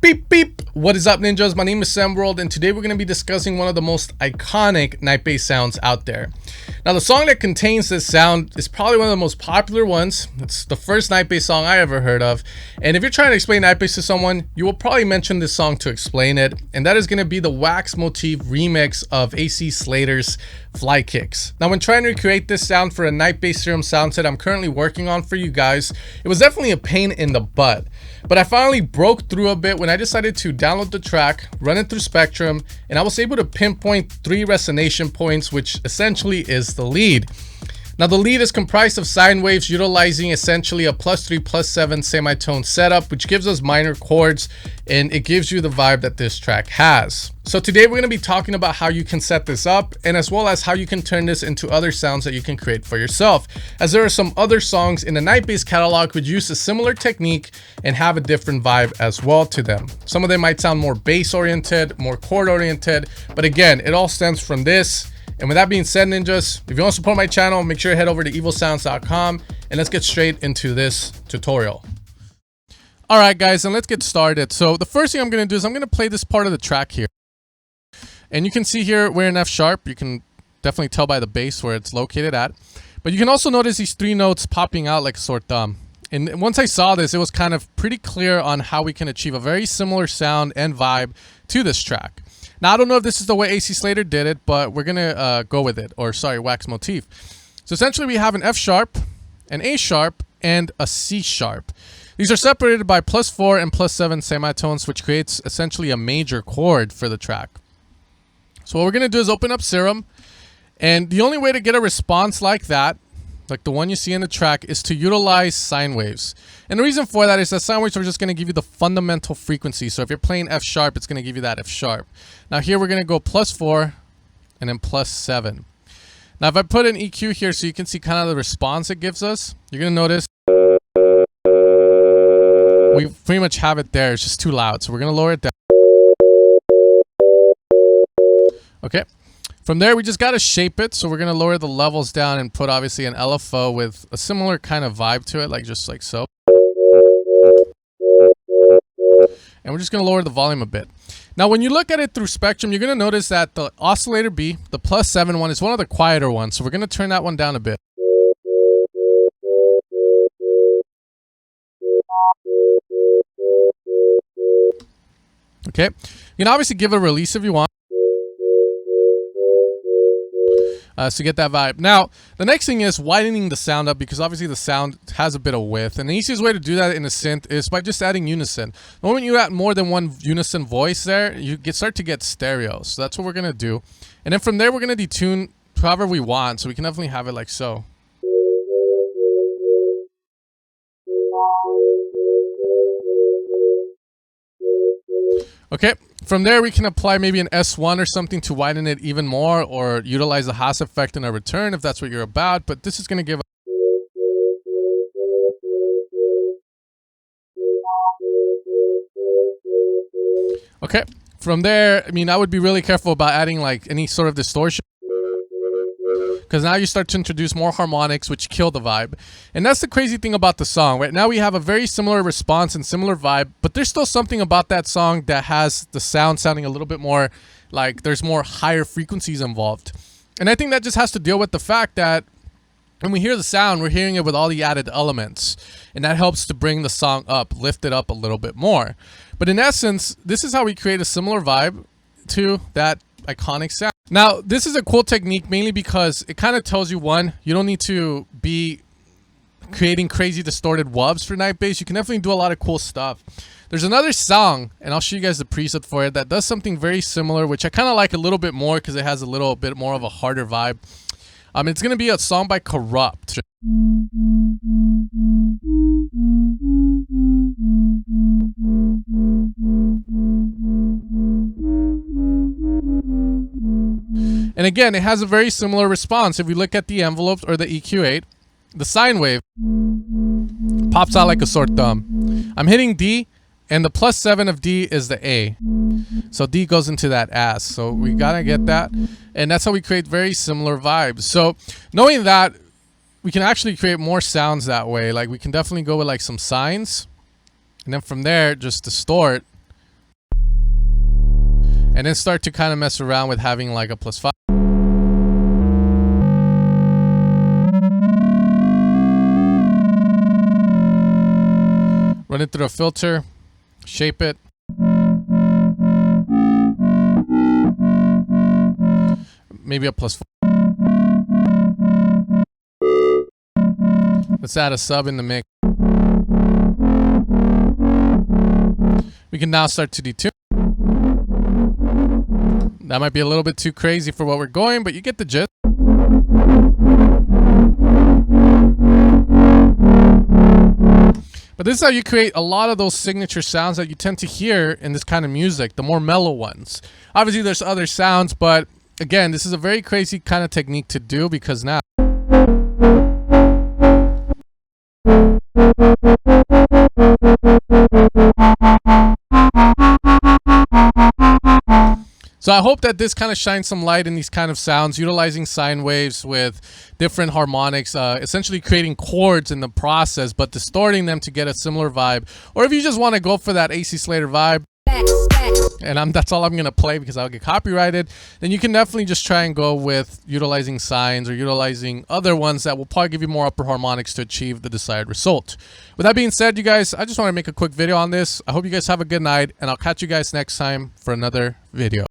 Beep beep! What is up, ninjas? My name is Sam World, and today we're going to be discussing one of the most iconic Nightbass sounds out there. Now, the song that contains this sound is probably one of the most popular ones. It's the first Nightbass song I ever heard of, and if you're trying to explain Nightbass to someone, you will probably mention this song to explain it, and that is going to be the Wax Motif remix of AC Slater's Fly Kicks. Now, when trying to recreate this sound for a Nightbass Serum sound set I'm currently working on for you guys, it was definitely a pain in the butt. But I finally broke through a bit when I decided to download the track, run it through Spectrum, and I was able to pinpoint 3 resonation points, which essentially is the lead. Now, the lead is comprised of sine waves utilizing essentially a +3, +7 semitone setup, which gives us minor chords, and it gives you the vibe that this track has. So today we're going to be talking about how you can set this up, and as well as how you can turn this into other sounds that you can create for yourself, as there are some other songs in the Nightbass catalog which use a similar technique and have a different vibe as well to them. Some of them might sound more bass oriented, more chord oriented, but again, it all stems from this. And with that being said, ninjas, if you want to support my channel, make sure to head over to evilsounds.com, and let's get straight into this tutorial. All right, guys, and let's get started. So the first thing I'm going to do is I'm going to play this part of the track here. And you can see here we're in F sharp. You can definitely tell by the bass where it's located at. But you can also notice these 3 notes popping out like a sore thumb. And once I saw this, it was kind of pretty clear on how we can achieve a very similar sound and vibe to this track. Now, I don't know if this is the way AC Slater did it, but we're going to go with it. Or, sorry, Wax Motif. So, essentially, we have an F sharp, an A sharp, and a C sharp. These are separated by +4 and +7 semitones, which creates essentially a major chord for the track. So, what we're going to do is open up Serum. And the only way to get a response like that, like the one you see in the track, is to utilize sine waves. And the reason for that is that sine waves are just going to give you the fundamental frequency. So if you're playing F sharp, it's going to give you that F sharp. Now here we're going to go +4 and then +7. Now if I put an EQ here so you can see kind of the response it gives us, you're going to notice we pretty much have it there. It's just too loud. So we're going to lower it down. Okay. From there, we just got to shape it. So we're going to lower the levels down and put obviously an LFO with a similar kind of vibe to it, like just like so. And we're just going to lower the volume a bit. Now, when you look at it through Spectrum, you're going to notice that the oscillator B, the +7 one, is one of the quieter ones. So we're going to turn that one down a bit. Okay. You can obviously give it a release if you want. To get that vibe. Now, the next thing is widening the sound up, because obviously the sound has a bit of width. And the easiest way to do that in a synth is by just adding unison. The moment you add more than one unison voice there, you start to get stereo. So that's what we're going to do. And then from there, we're going to detune however we want. So we can definitely have it like so. Okay, from there we can apply maybe an S1 or something to widen it even more, or utilize the Haas effect in a return if that's what you're about, but this is going to give Okay, from there, I mean, I would be really careful about adding like any sort of distortion, because now you start to introduce more harmonics, which kill the vibe. And that's the crazy thing about the song. Right now we have a very similar response and similar vibe, but there's still something about that song that has the sound sounding a little bit more like there's more higher frequencies involved. And I think that just has to deal with the fact that when we hear the sound, we're hearing it with all the added elements. And that helps to bring the song up, lift it up a little bit more. But in essence, this is how we create a similar vibe to that iconic sound. Now, this is a cool technique mainly because it kind of tells you, one, you don't need to be creating crazy distorted wubs for Nightbass. You can definitely do a lot of cool stuff. There's another song, and I'll show you guys the preset for it, that does something very similar, which I kind of like a little bit more because it has a little bit more of a harder vibe. It's going to be a song by Corrupt. And again, it has a very similar response. If we look at the envelope or the EQ8, the sine wave pops out like a sore thumb. I'm hitting D, and the +7 of D is the A. So D goes into that ass. So we gotta get that. And that's how we create very similar vibes. So knowing that, we can actually create more sounds that way. Like we can definitely go with like some sines. And then from there, just distort and then start to kind of mess around with having like a +5. Run it through a filter, shape it. Maybe a +4. Let's add a sub in the mix. We can now start to detune. That might be a little bit too crazy for what we're going, but you get the gist. But this is how you create a lot of those signature sounds that you tend to hear in this kind of music, the more mellow ones. Obviously, there's other sounds, but again, this is a very crazy kind of technique to do because now so I hope that this kind of shines some light in these kind of sounds, utilizing sine waves with different harmonics, essentially creating chords in the process, but distorting them to get a similar vibe. Or if you just want to go for that AC Slater vibe, and that's all I'm going to play because I'll get copyrighted, then you can definitely just try and go with utilizing sines or utilizing other ones that will probably give you more upper harmonics to achieve the desired result. With that being said, you guys, I just want to make a quick video on this. I hope you guys have a good night, and I'll catch you guys next time for another video.